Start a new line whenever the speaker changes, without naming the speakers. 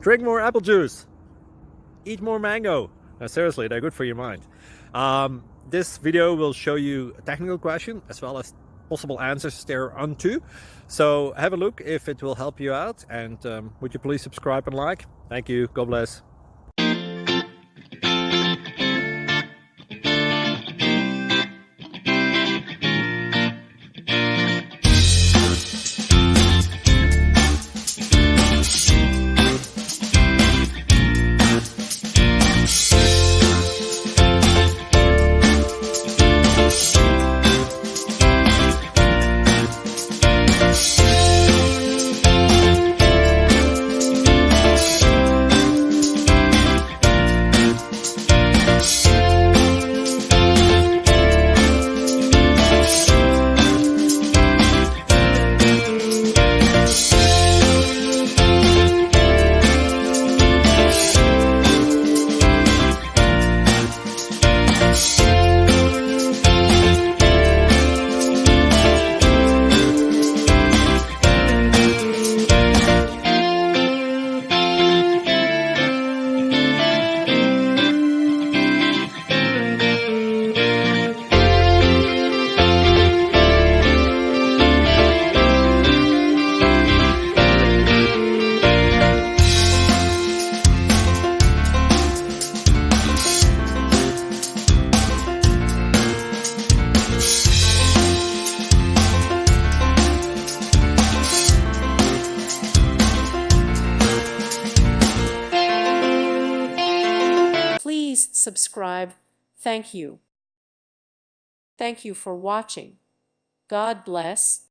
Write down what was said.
Drink more apple juice. Eat more mango. No, seriously, they're good for your mind. This video will show you a technical question as well as possible answers thereunto. So have a look if it will help you out, and would you please subscribe and like? Thank you. God bless.
Please subscribe. Thank you. Thank you for watching. God bless.